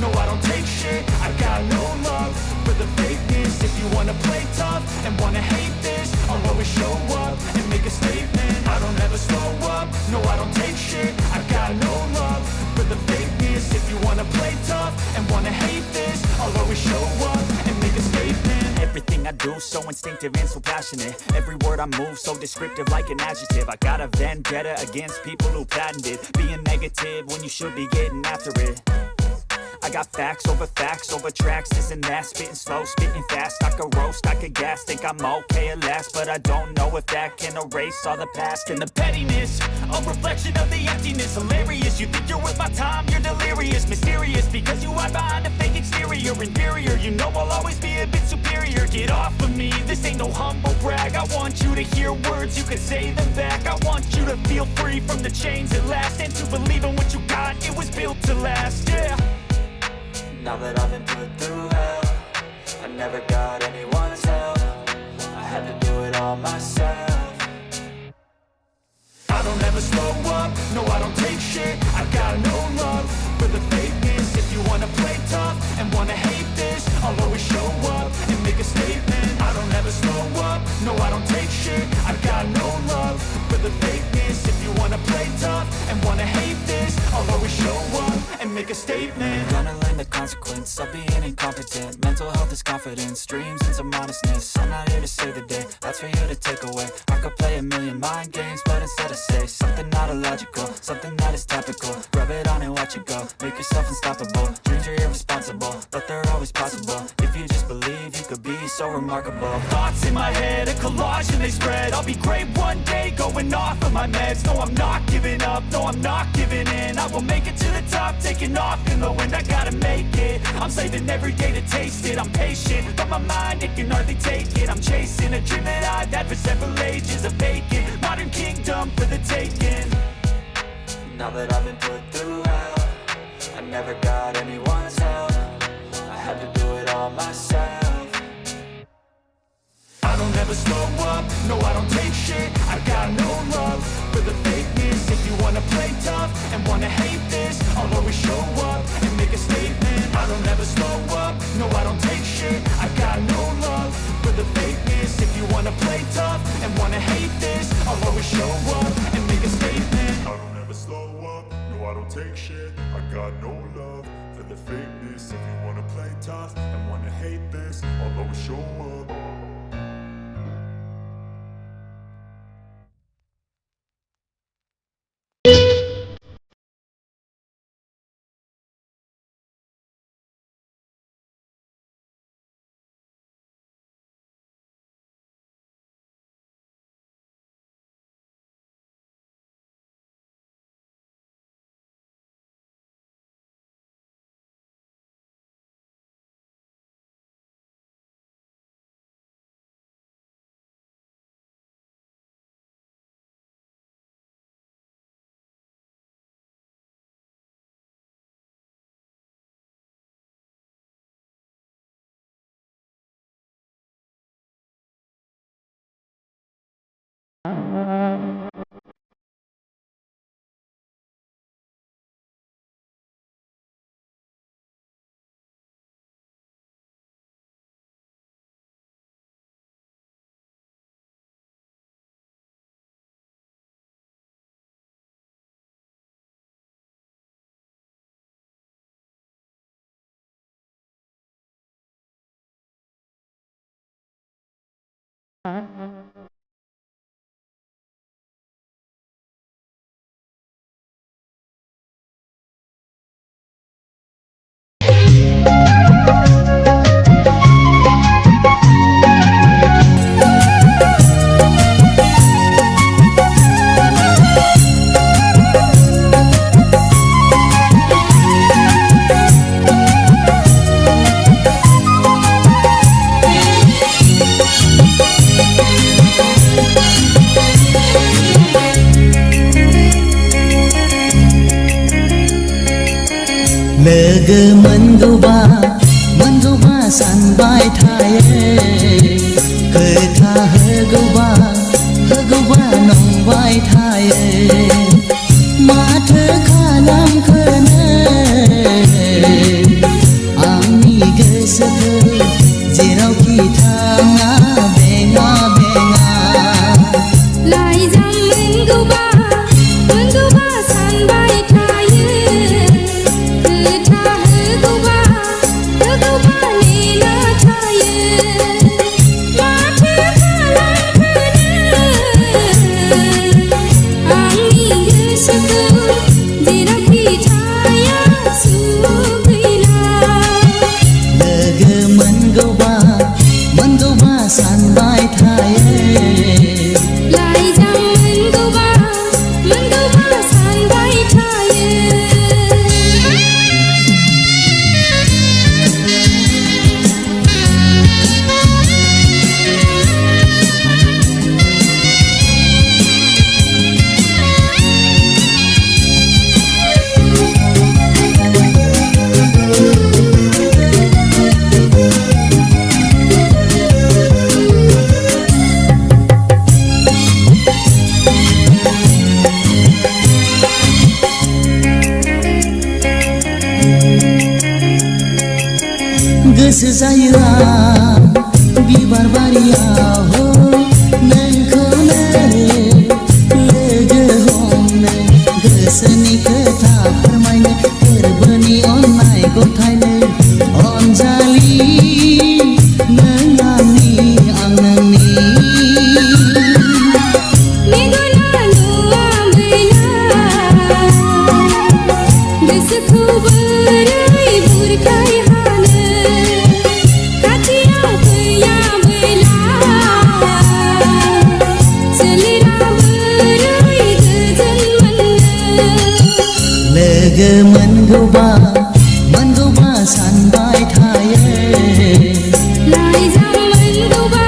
No, I don't take shit, I got no love for the fakeness. If you wanna play tough and wanna hate this, I'll always show up and make a statement. I don't ever slow up, no, I don't take shit, I got no love for the fakeness. If you wanna play tough and wanna hate this, I'll always show up and make a statement. Everything I do so instinctive and so passionate. Every word I move so descriptive like an adjective. I got a vendetta against people who patented being negative when you should be getting after it. I got facts over tracks, this and that. Spitting slow, spitting fast, I could roast, I could gas. Think I'm okay at last, but I don't know if that can erase all the past. And the pettiness, a reflection of the emptiness. Hilarious, you think you're worth my time, you're delirious. Mysterious, because you hide behind a fake exterior. Inferior, you know I'll always be a bit superior. Get off of me, this ain't no humble brag. I want you to hear words, you can say them back. I want you to feel free from the chains at last, and to believe in what you got, it was built to last, yeah. Now that I've been put through hell, I never got anyone's help. I had to do it all myself. I don't ever slow up, no, I don't take shit, I got no love for the fakeness. If you wanna play tough and wanna hate this, I'll always show up and make a statement. I don't ever slow up, no, I don't take shit, I got no love for the fakeness. If you wanna play tough and wanna hate this, I'll always show up and make a statement. Gonna learn the consequence of being incompetent. Mental health is confidence, dreams and some modestness. I'm not here to save the day, that's for you to take away. I could play a million mind games, but instead I say something not illogical, something that is topical. Rub it on and watch it go, make yourself unstoppable. Dreams are irresponsible, but they're always possible. If you just believe, you could be so remarkable. Thoughts in my head, a collage and they spread. I'll be great one day, going off of my meds. No, I'm not giving up, no, I'm not giving in. I will make it to the top, taking off in the wind. I gotta make it, I'm saving every day to taste it. I'm patient, but my mind, it can hardly take it. I'm chasing a dream that I've had for several ages. A vacant, modern kingdom for the taking. Now that I've been put through hell, I never got anyone's help. I had to do it all myself. I don't ever slow up, no, I don't take shit, I got no love for the fakeness. If you wanna play tough and wanna hate this, I'll always show up and make a statement. I don't ever slow up, no, I don't take shit, I got no love for the fakeness. If you wanna play tough and wanna hate this, I'll always show up and make a statement. I don't ever slow up, no, I don't take shit, I got no love for the fakeness. If you wanna play tough and wanna hate this, I'll always show up. Logo menduba sanbai thaye Kota hogoba nongbai thaye Matho khalam khone थाङा बेङा बेङा लाइजाम मोनगौबा सानबाय थायो खोथा होगौबा नेना थायो माथो खालामखोनो आंनि गोसोखौ जेरावखि थाया सुखैला लोगो मोनगौबा सानबाय थायो लाइजाम मोनगौबा सानबाय थायो गोसो जायो आं बिबार बारियाव नोंखौनो लोगो हमनो गोसोनि खोथा फोरमायनो फोरबोनि अननाय गथायनो अनजालि नों आंनि आं नोंनि मेगना नुवाबैला गोसोखौ बोरै बुरखाय हानो खाथियाव फैयाबैला सोलेरा बोरै गोजोन मोननो लोगो मोनगौबा सानबाय थायो लाइजाम मोनगौबा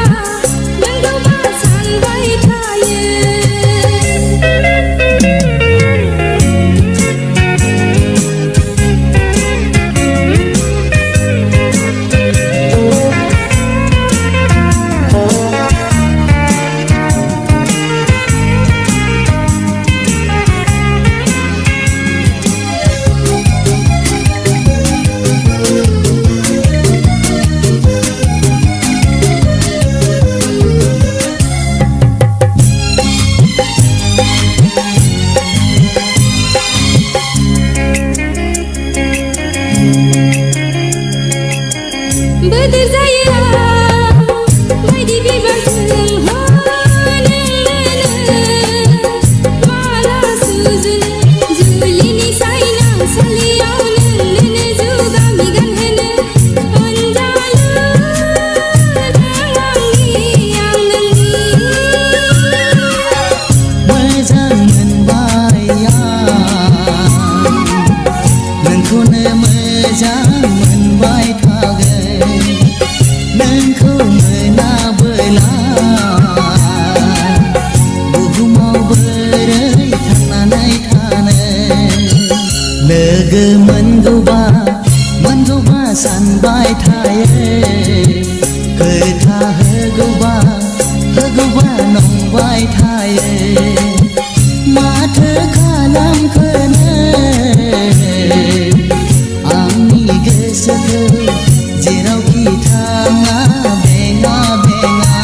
सानबाय थायो बोदोर जायो बायदि बिबारजों नोंनो माला सुजुनो जुलिनि सायनासालियाव नोंनो जुगामि गानहोनो अनजालु नों आंनि आं नोंनि मोजां मोनबाय आं नोंखौनो मोजां मोनबाय थागोन नोंखौ मोनाबोला बुहुमाव बोरै थांनानै थानो लोगो मोनगौबा सानबाय थायो खोथा होगौबा नंबाय थायो माथो खालामखोनो आंनि गोसोखौ जेरावखि थाङा बेङा बेङा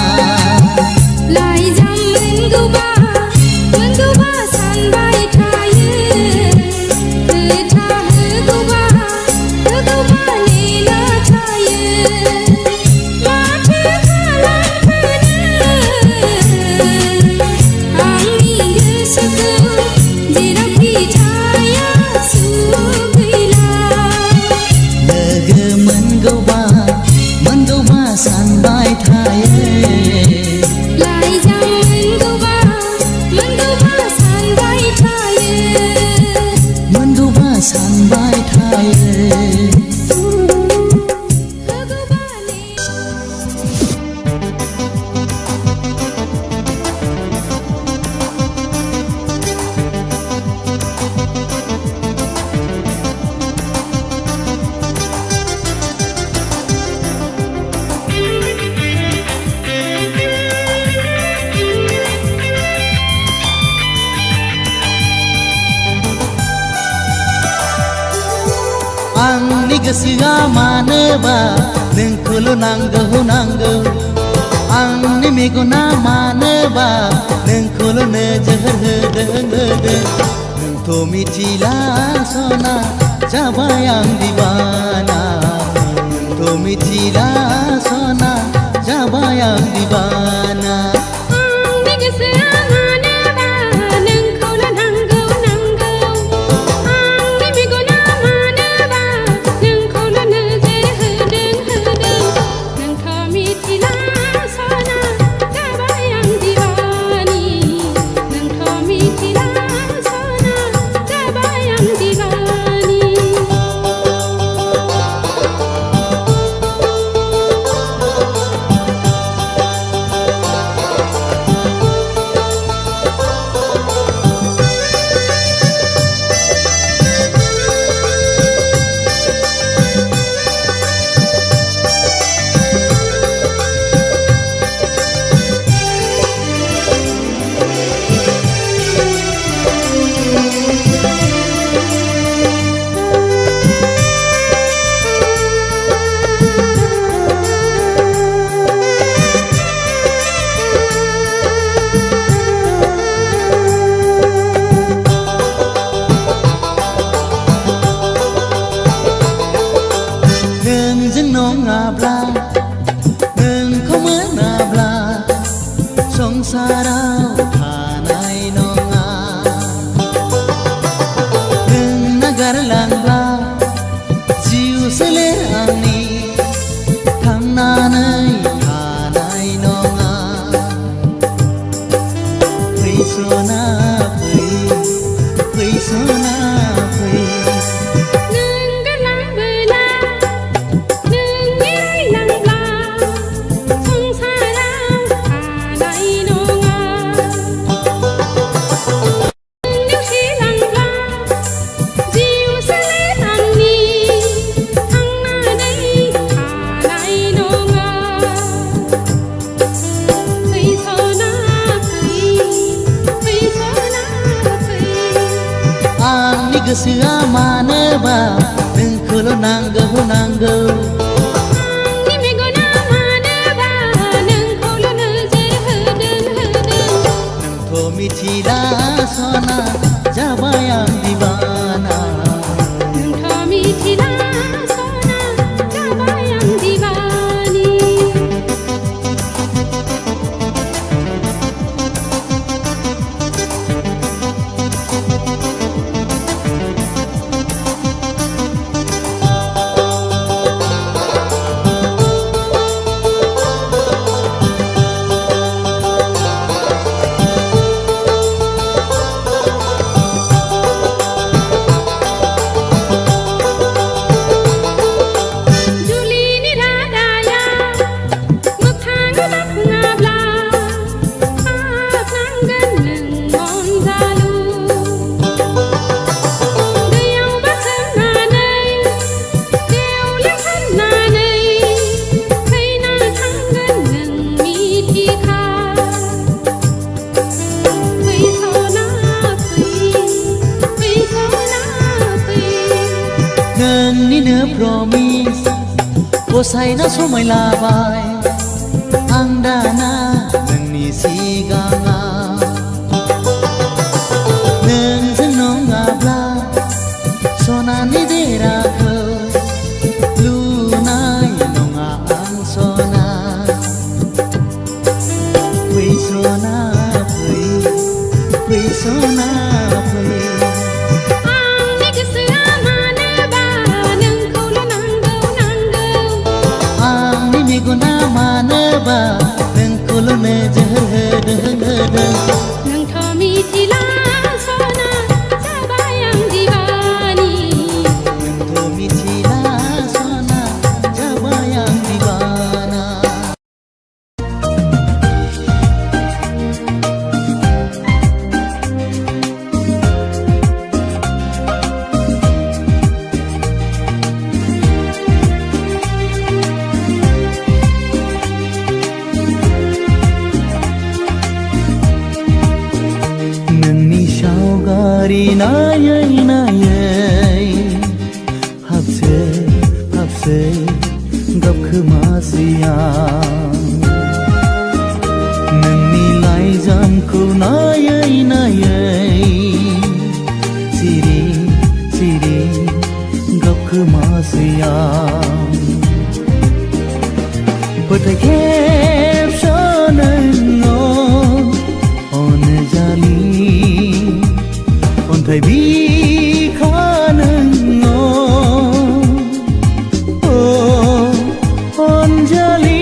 लाइजाम मोनगौबा सानबाय थायो खोथा होगौबा नेना थायो माथो खालामखोनो आंनि गोसोखौ जेरावखि गोसोआ मानोबा नोंखौल' नांगौ नांगौ आंनि मेगना मानोबा नोंखौल' नोजोर होदों नोंथ' मिथिला सना जाबाय आं दिवाना नोंथ' मिथिला सना जाबाय आं दिवाना आंनि गोसोआ मानोबा नोंखौल' नांगौ नांगौ आंनि मेगना मानोबा नोंखौल' नोजोर होदों नोंथ' मिथिला सना जाबाय आं दिवानि नोंथ' मिथिला सना जाबाय आं दिवानि नोंजों नङाब्ला नोंखौ मोनाब्ला संसाराव थानाय नङा नों नागारलांब्ला जिउ सोलेर आंनि थांनानै थानाय नङा फै सना फै सना फै नों गारलांबोला नों एरायलांब्ला संसाराव थानाय नङा नों नेवसिलांब्ला जिउ सोलेर आंनि थांनानै थानाय नङा फै सना फै सना फै आंनि गोसोआ मानोबा नोंखौल' नांगौ नांगौ आंनि मेगना मानोबा नोंखौल' नोजोर होदों नोंथ' मिथिला सना जाबाय आं दिवाना नोंथ' मिथिला सना जाबाय आं दिवानि जुलिनि रादाया मोगथाङाव जाफुङाब्ला हाबनांगोन नों अनजालु दैयाव बारसोमनानै देवले फाननानै थैना थांगोन नों मिथिखा फै सना फै सना फै नोंनिनो प्रमिस गसायना समाय लाबाय आं दाना नोंनि सिगाङाव नोंजों नङाब्ला सनानि देराखौ लुनाय नङा आं सना फै सना फै सना फै आंनि गोसोआ मानोबा नोंखौल' नांगौ नांगौ आंनि मेगना मानोबा नोंखौल' नोजोर होदों नोंथ' मिथिला सना जाबाय आं दिवानि नोंथ' मिथिला सना जाबाय आं दिवाना नायै नायै हाबसो नोंनि लाइजामखौ नायै नायै सिरि सिरि गाबखोमासै आं फोथाय खेबस'नो अनजालि अन्थाइ बिखानो अनजालि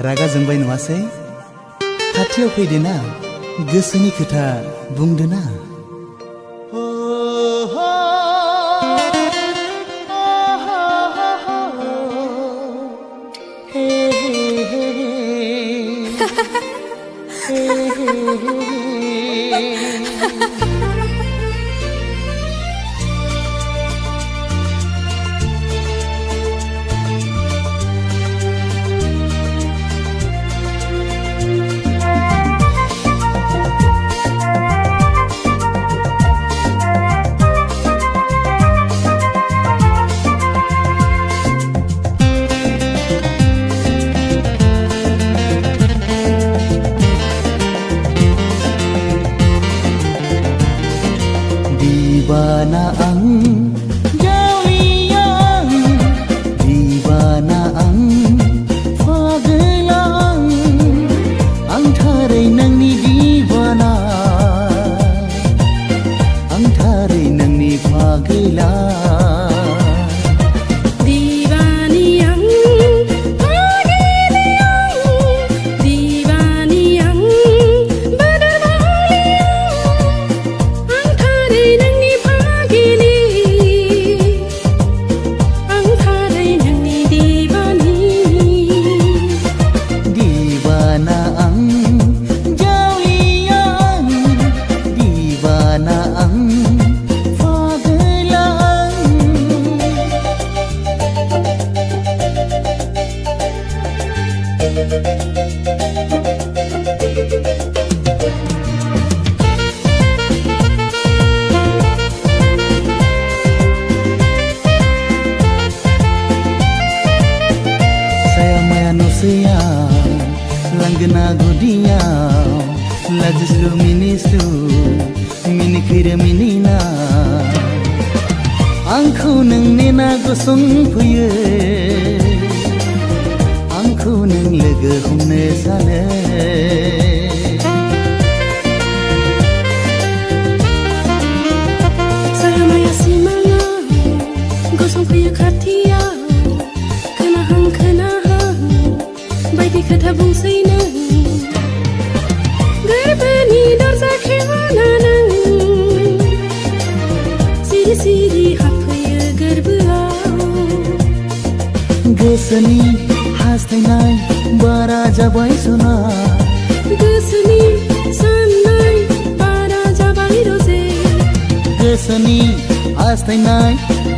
रागा जोंबाय नङासै खाथियाव फैदोना गोसोनि खोथा बुंदोना गना गुदियाव लाजिस्लु मिनिस्लु मिनिखैरो मिनिना आंखौ नों नेना गसंफैयो आंखौ नों लोगो हमनो सानो Salamaya simanga gosongfैयो खाथियाव खोनाहां खोनाहां बायदि खोथा बुंसै नों गोरबोनि दरजा खेवना नों सिरि सिरि हाबफैयो गोरबोआव गोसोनि हास्थायनाय बारा जाबाय सना गोसोनि साननाय बारा जाबाय रजे गोसोनि हास्थायनाय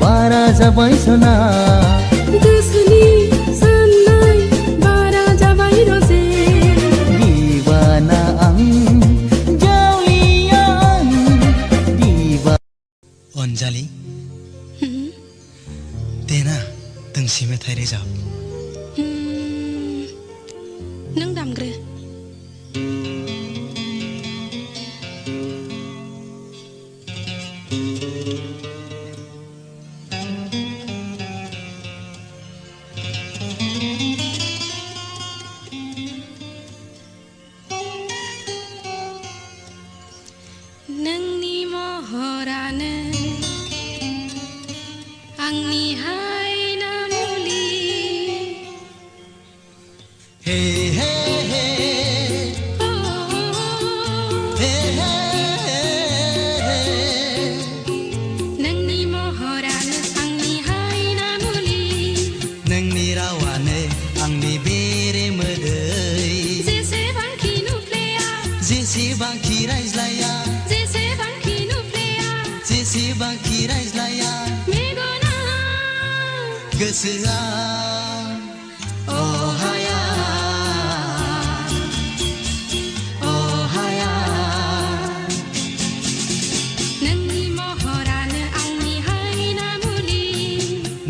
बारा जाबाय सना गोसोनि साननाय बारा जाबाय रजे दिवाना आं जावलिया आं दिवा अनजालि देना दोंसे मेथाइ रोजाब नों दामग्रो नोंनि महरानो आंनि हायना मुलि हे हे हे हे हे नोंनि महरानो आंनि हायना मुलि नोंनि रावानो आंनि बेरे मोदै जेसेबांखि नुफ्लेया जेसेबांखि रायज्लाया जेसेबांखि नुफ्लेया जेसेबांखि रायज्लाया मेगना गोसोआ अहाया अहाया नोंनि महरानो आंनि हायना मुलि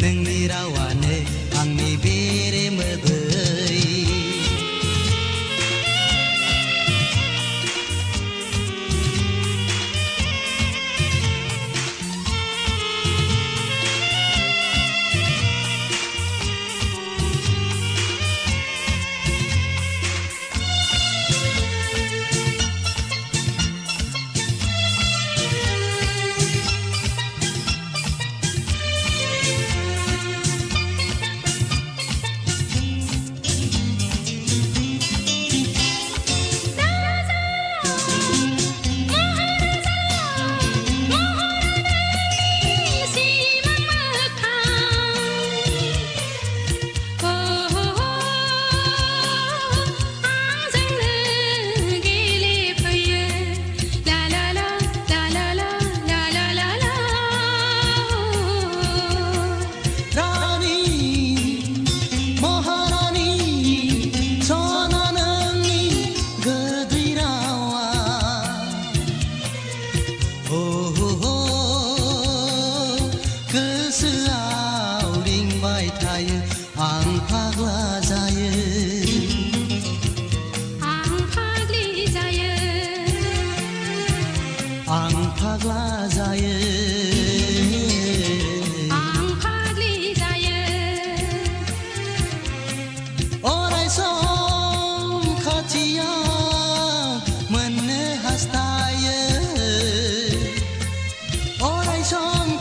नोंनि रावानो आंनि बेरे मोदै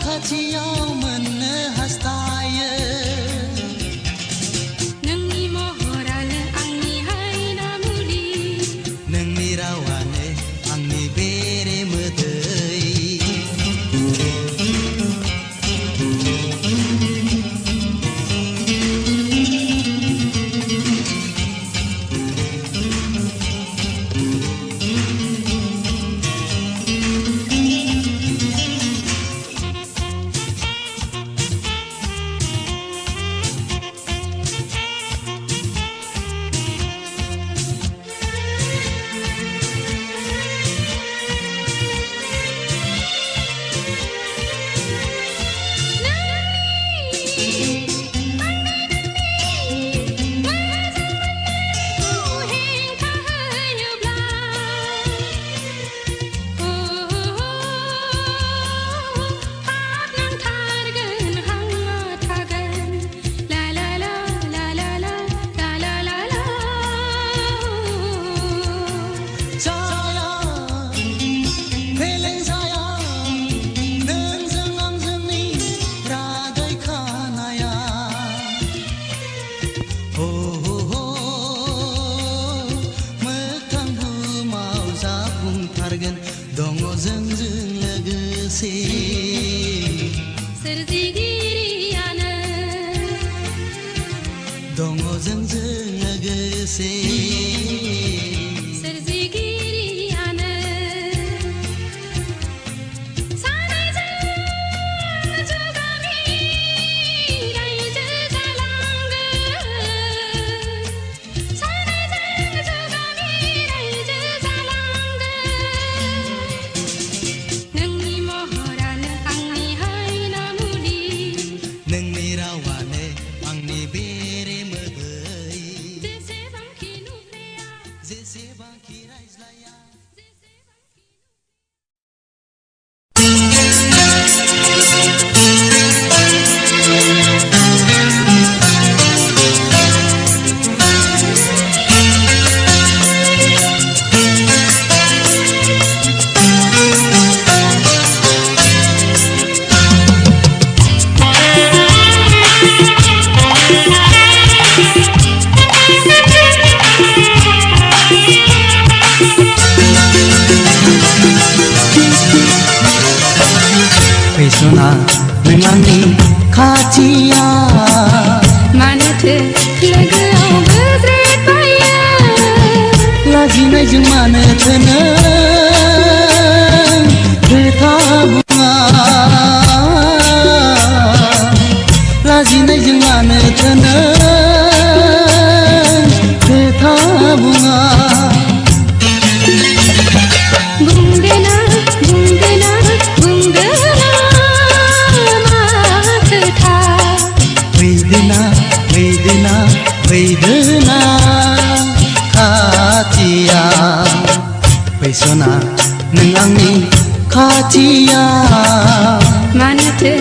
खाथियाव मोननो दङ जोंजों लोगोसे सोरजिगिरियानो सानैजों जुगामि रायजो जालांगोन सानैजों जुगामि रायजो जालांगोन नोंनि महरानो आंनि हायना मुलि नोंनि रावानो आंनि बेरे मोदै जेसेबांखि नुफ्लेया जेसेबांखि रायज्लाया फैसना नों आंनि खाथिया मानोथो लोगोआव बोज्रेदबायो लाजिनायजों मानोथो नों खोथा बुङा लाजिनायजों मानोथो नों खोथा बुङा बुंदेना बुंदेना बुंदेना मा खोथा फैदोना फैदोना फैदोना खाथिया फैसना नों आंनि खाथिया मानोथो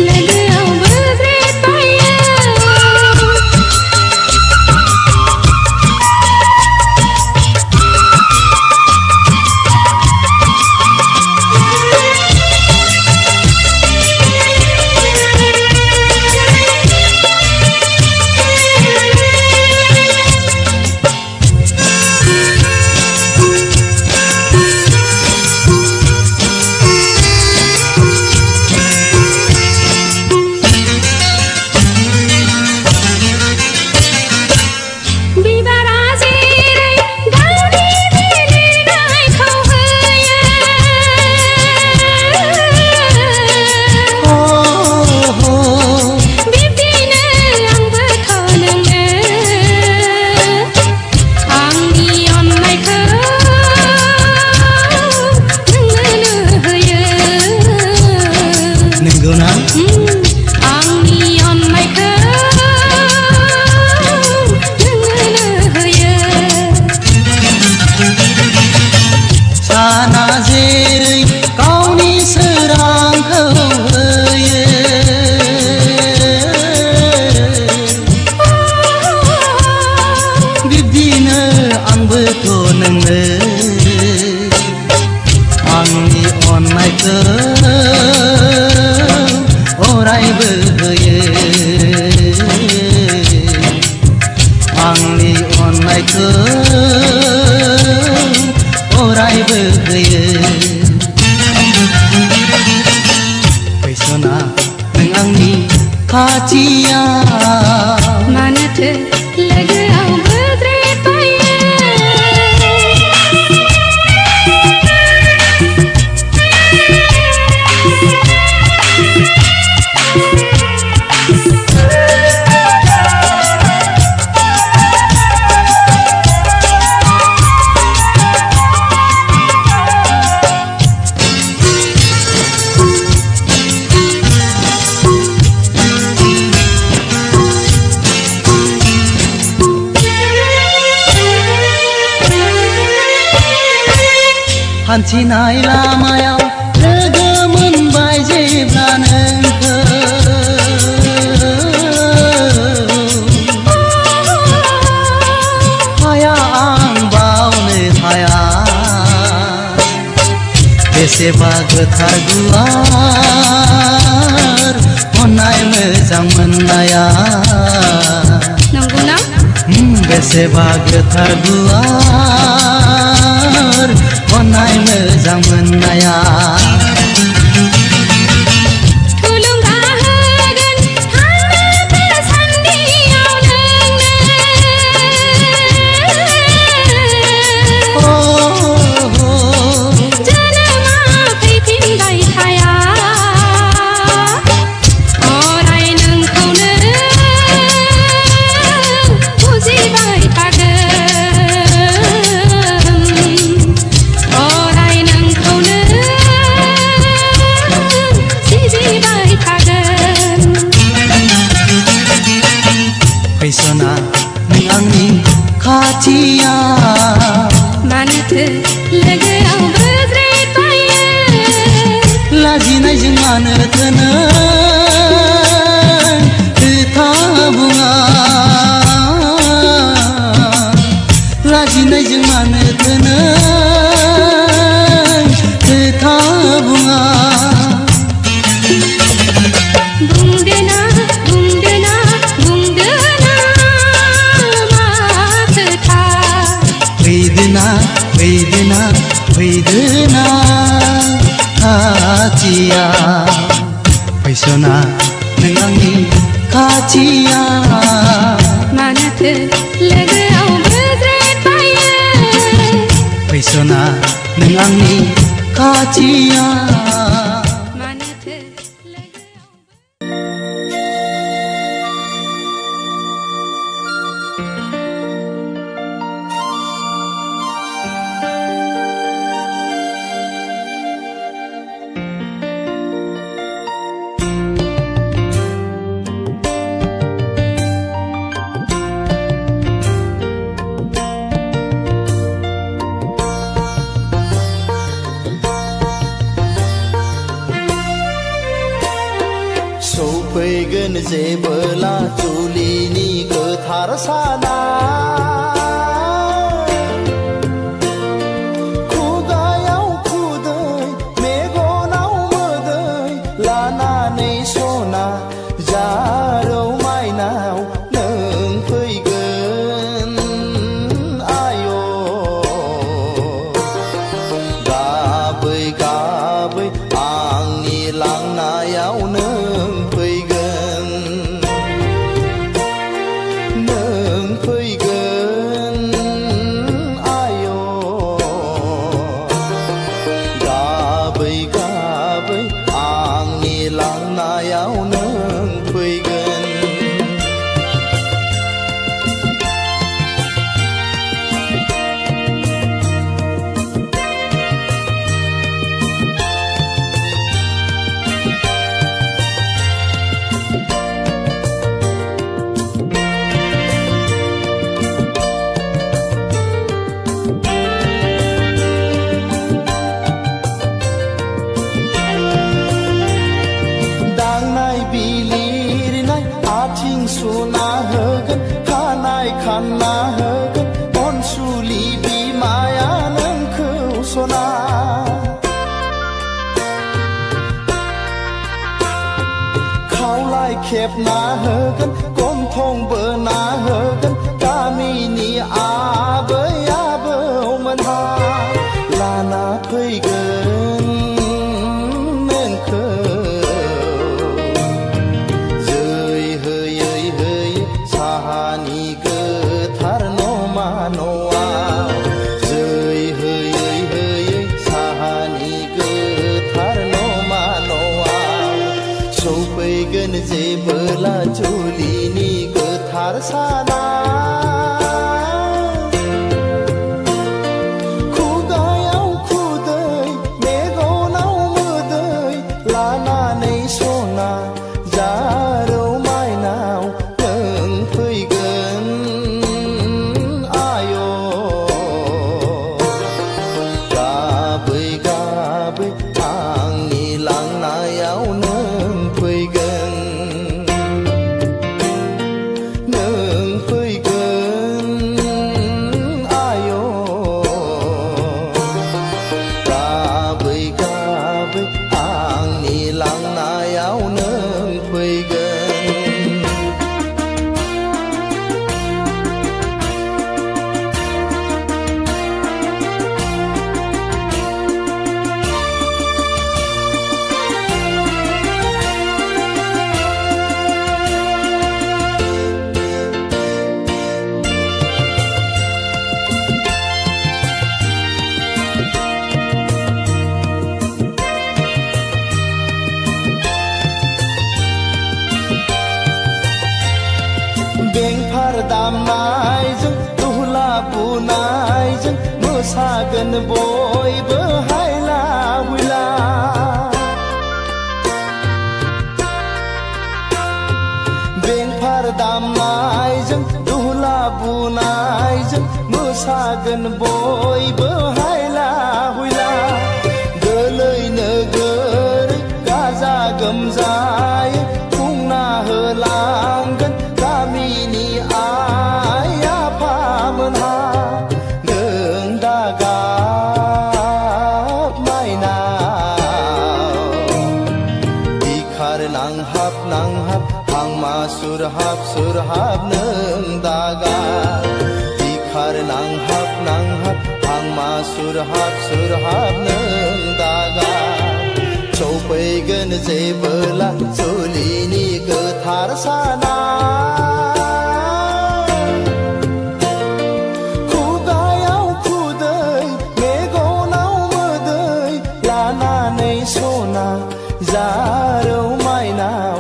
लोगोआव बोज्रेदबायो बिबारा जेरै गावनि बिलिरनायखौ होयो बिब्दिनो आंबोथ' नोंनो आंनि अननायखौ नोंनो होयो नंगौना आंनि अननायखौ नोंनो होयो साना जेरै गावनि सोरांखौ होयो बिब्दिनो आंबोथ' नोंनो आंनि अननायखौ अरायबो होयो आंनि अननायखौ अरायबो होयो फैसना नों आंनि खाथिया मानोथो लोगोआव बोज्रेदबायो हान्थिनाय लामायाव लोगो मोनबाय जेब्ला नोंखौ हाया आं बावनो हाया बेसेबा गोथार गुवार अननाय मोजां मोननाया नंगौना बेसेबा गोथार गुवार अननाय मोजां मोननाया थुलुंगा होगोन थांनो सान्दियाव नोंनो खाचिया मानोथो लोगोआव बोज्रेबायो लाजिनायजों मानोथो नों खोथा बुङा लाजिनायजों मानोथो नों खोथा बुङा बुंदोना मा खोथा फैदोना खाथिया फैसना नों आंनि खाथिया मानोथो लोगोआव बोज्रेबायो फैसना नों आंनि खाथिया मानोथो लोगोआव सौफैगोन जेबोला जुलिनि गोथार साना खुगायाव खुदै मेगनाव मोदै लानानै सना जारौ माइनाव नों फैगोन आय' गाबै गाबै आंनि लांनायाव नों सुना होगोन खानाय खाना होगोन अनसुलि बिमाया नोंखौ सना खावलाय खेबना होगोन गन्थं बोना होगोन गामिनि आबै आबौमोनहा लाना फैगोन नोंखौ साहानि गोथार नमा न'आव जै होयै होयै साहानि गोथार नमा न'आव सौफैगोन जेबोला जुलिनि गोथार साना खुगायाव खुदै मेगनाव मोदै लानानै सना जारौ माइनाव फैगोन आय' गाबै गाबै आंनि लांनायाव नों फैगोन आय' गाबै गाबै आंनि लांनायाव नों फैगोन बेंफार दामनायजों दुहला बुनायजों मोसागोन बयबो हायला हुइला बेंफार दामनायजों दुहला बुनायजों मोसागोन बयबो हायला हुइला गोलै नोगोर गाजा गोमजायै खुंना होलांगोन गामिनि आइ आफामोनहा नों दागाब माइनाव बिखार नांहाब हांमा सुरहाब नों दागा बिखार नांहाब हांमा सुरहाब नों दागा सौफैगोन जेबोला जुलिनि गोथार साना खुगायाव खुदै मेगनाव मोदै लानानै सना जारौ माइनाव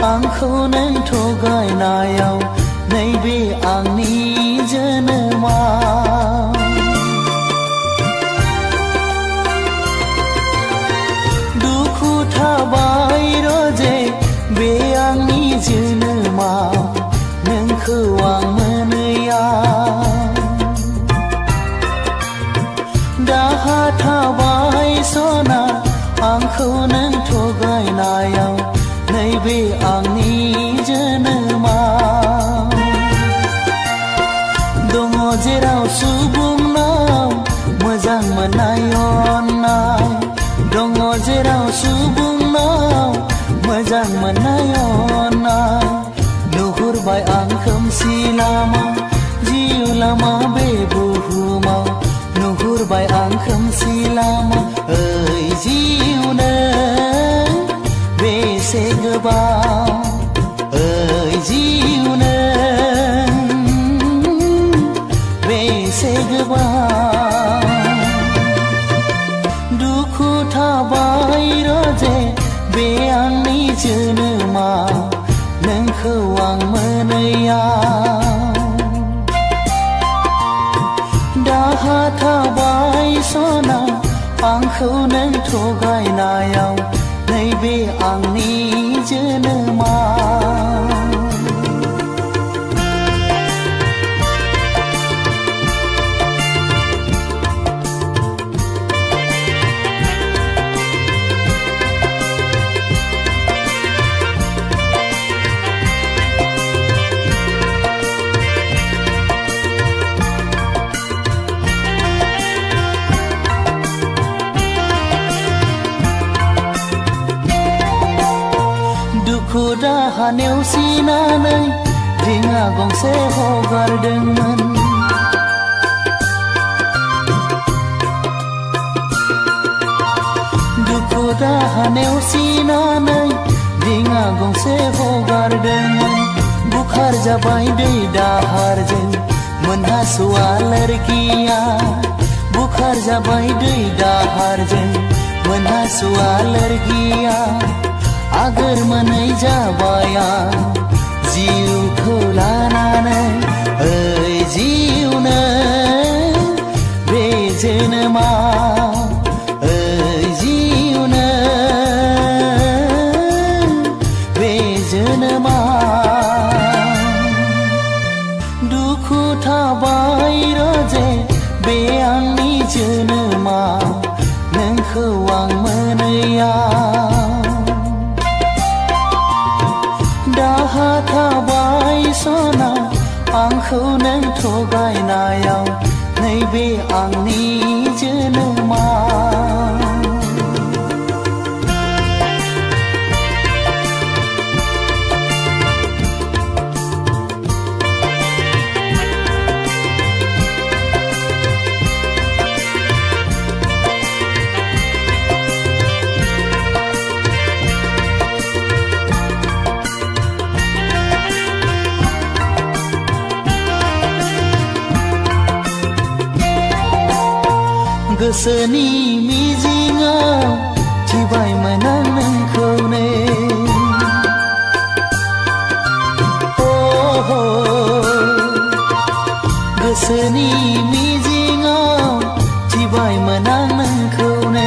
आंखौ नों थगायनायाव नैबे आंनि जोनोमा दुखु थाबाय रजे बे आंनि जोनोमा नोंखौ आं मोनैया दाहा थाबाय सना आंखौ नों थगायनायाव नैबे आंनि जोनोमा दङ जेराव सुबुंनाव मोजां मोननाय अननाय दङ जेराव सुबुंनाव मोजां मोननाय अननाय नुहुरबाय आं खोमसि लामा जिउ लामा बे बुहुमाव नुहुरबाय आं खोमसि लामा ओइ जिउ नों बेसे गोबाव ओइ जिउ नों बेसे गोबाव दुखु थाबाय रजे बे आंनि जोनोमा नोंखौ आं मोनैया दाहा थाबाय सना आंखौ नों थगायनायाव नैबे आंनि जोनोमा दुखु दाहा नेवसिनानै रिङा गंसे हगारदोंमोन दुखु दाहा नेवसिनानै रिङा गंसे हगारदोंमोन बुखार जाबाय दै दाहारजों मोनहास'आ लोरगिया बुखार जाबाय दै दाहारजों मोनहास'आ लोरगिया आगोर मोनै जाबाय आं जिउखौ लानानै ओइ जिउ नों बे जोनोमा ओइ जिउ नों बे जोनोमा बे आंनि जोनोमा नोंखौ आं मोनैयाव दाहा थाबाय सना आंखौ नों थगायनायाव नैबे आंनि जोनोमा गोसोनि मिजिङाव थिबायमोन आं नोंखौनो गोसोनि मिजिङाव थिबायमोन आं नोंखौनो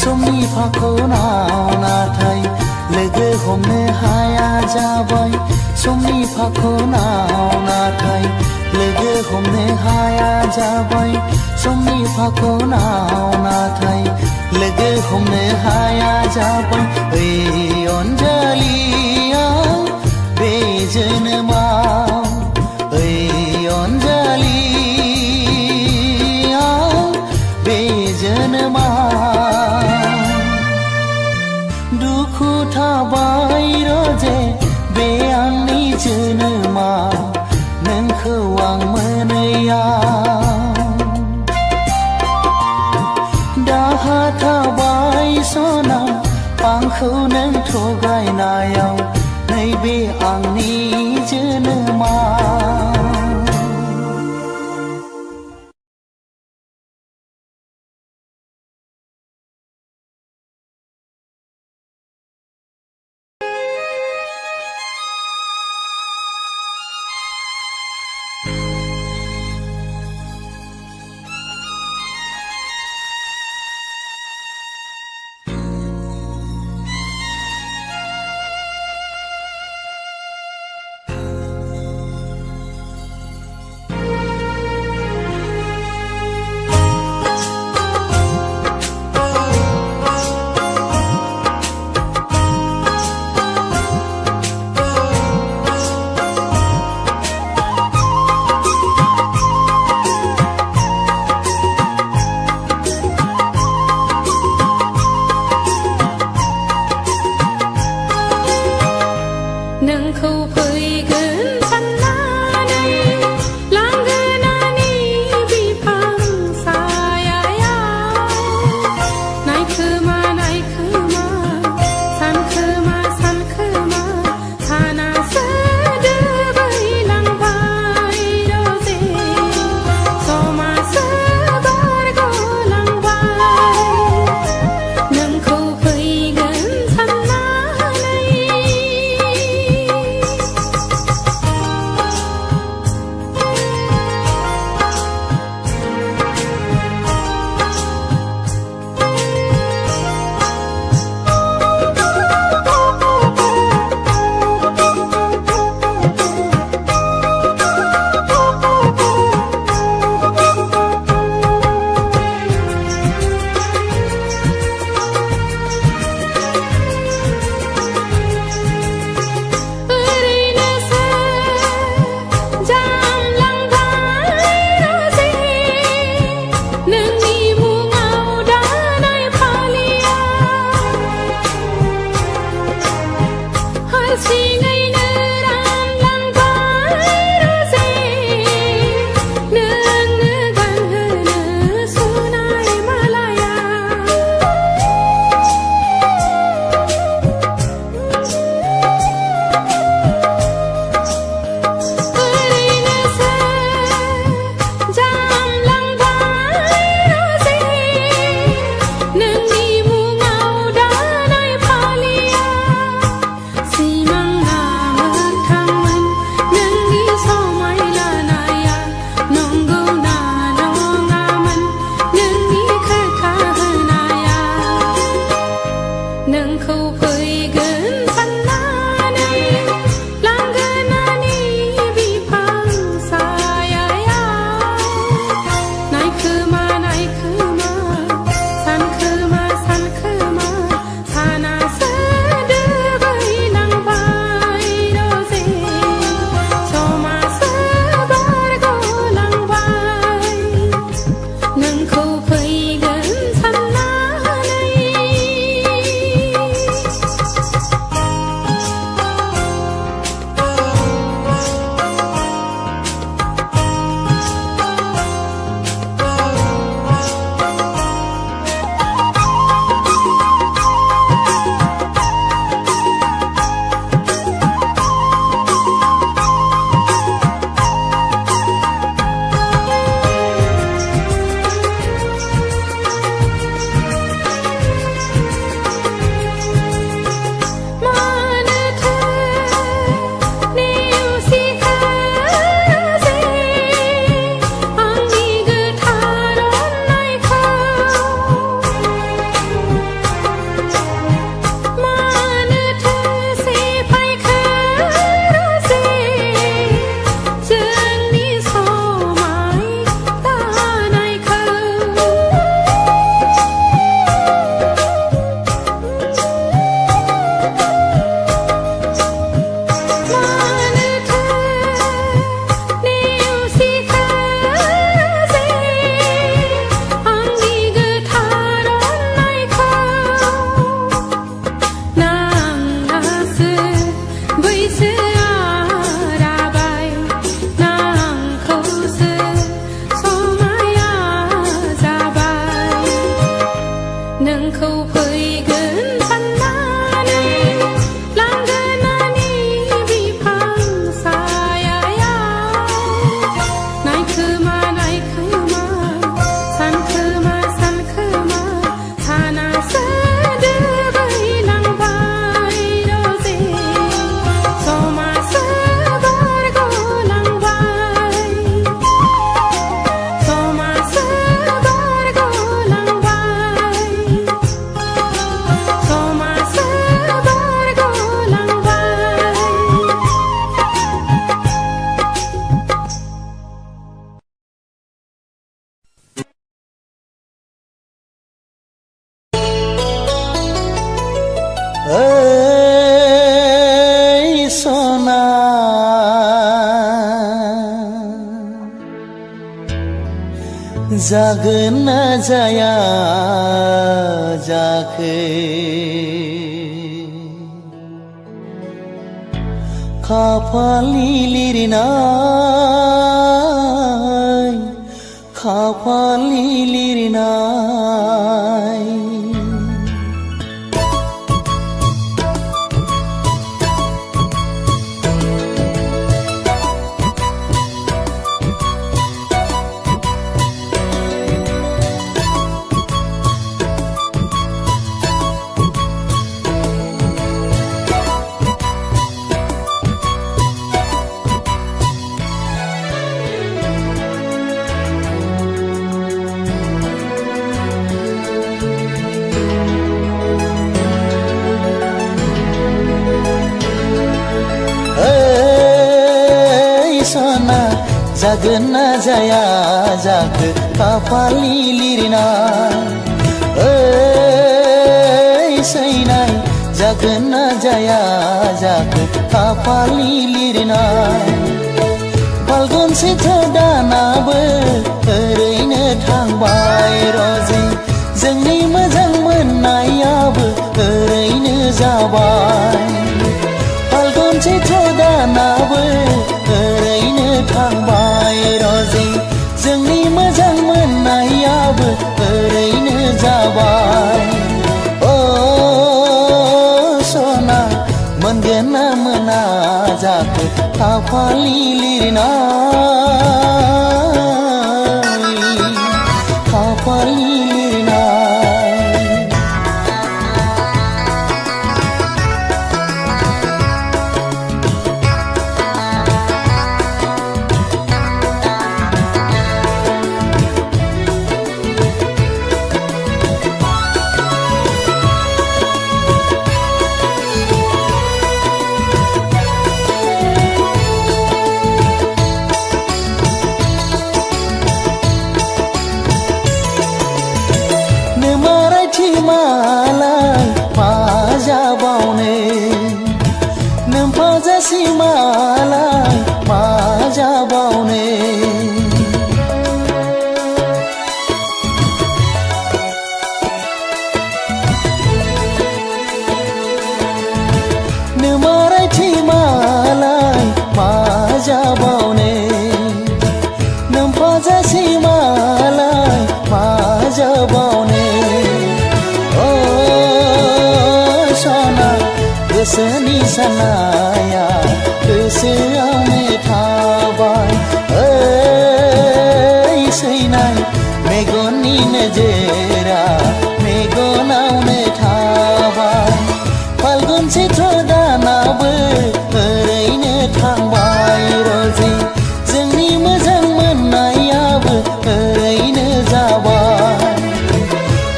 समनि फाखनाव नाथाय लोगो हमनो हाया जाबाय समनि फाखनाव नाथाय लोगो हमनो हाया जाबाय समनि फाखनाव नाथाय लोगो हमनो हाया जाबाय ओइ अनजालिया बे जोनोमाव ओइ अनजालिया बे जोनोमाव दुखु थाबाय रजे बे आंनि जोनोमा नोंखौ आं मोनैयाव दाहा थाबाय सना आंखौ नों थगायनायाव नैबे आंनि जोनोमा जागोन ना जाया जाखो खाफालनि लिरनाय जागोन ना जाया जाखो खाफालनि लिरनाय सैनाय जागोन ना जाया जाखो खाफालनि लिरनाय फाल्गुन सैथ्र दानाबो ओरैनो थांबाय रजे जोंनि मोजां मोननायाबो ओरैनो जाबाय फाल्गुन सैथ्र दानाबो ओरैनो थांबाय रजे जोंनि मोजां मोननायाबो ओरैनो जाबाय ओ सना मोनगोन ना मोना जाखो खाफालनि लिरनाय खाफालनि सिमालाय मा जाबावने नोमाराय थिमालाय मा जाबावने नोमफाजा सिमालाय मा जाबावने ओ सना गोसोनि साननाया गोसोआवनो थाबाय सैनाय मेगननि नोजोरा मेगनावनो थाबाय फाल्गुन सैथ्र दानाबो ओरैनो थांबाय रजे जोंनि मोजां मोननायाबो ओरैनो जाबाय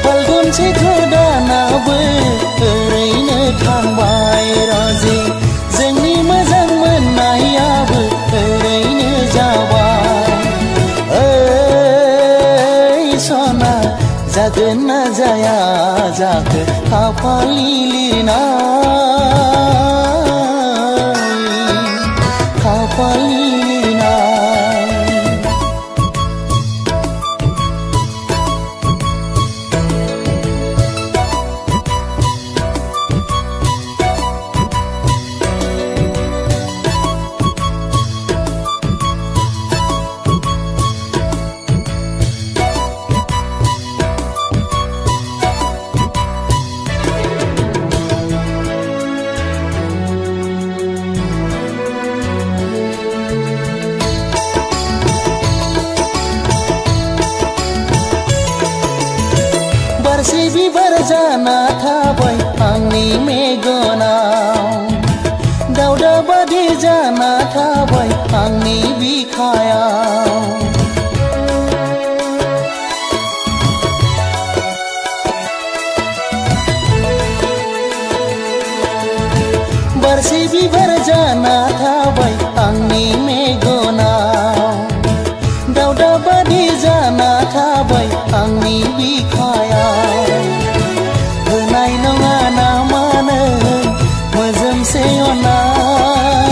फाल्गुन सैथ्र दानाबो ओरैनो थांबाय रजे जोंनि मोजां मोननायाबो ओरैनो जाबाय सना जागोन ना जाया जाखो खाफालनि लिरनाय खाफालनि लिरनाय दावदा बादि जाना थाबाय आंनि बिखायाव बारसे बिबार जाना थाबाय आंनि मेगनाव दावदा बादि जाना थाबाय आंनि बिखायाव होनाय नङा नामा नों मोजोमसे अननाय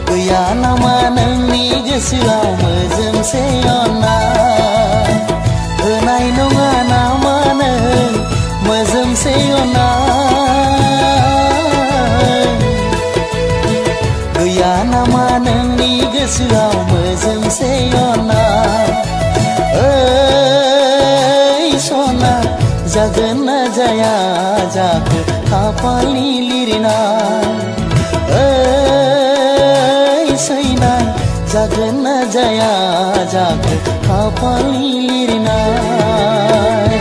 गैया नामा नोंनि गोसोआव मोजोमसे अननाय होनाय नङा नामा नों मोजोमसे अननाय गैया नामा नोंनि गोसोआव मोजोमसे अननाय ओइ सना जागोन ना जाया जाखो खाफालनि लिरनाय ओइ सैनाय जागोन ना जाया जाखो खाफालनि लिरनाय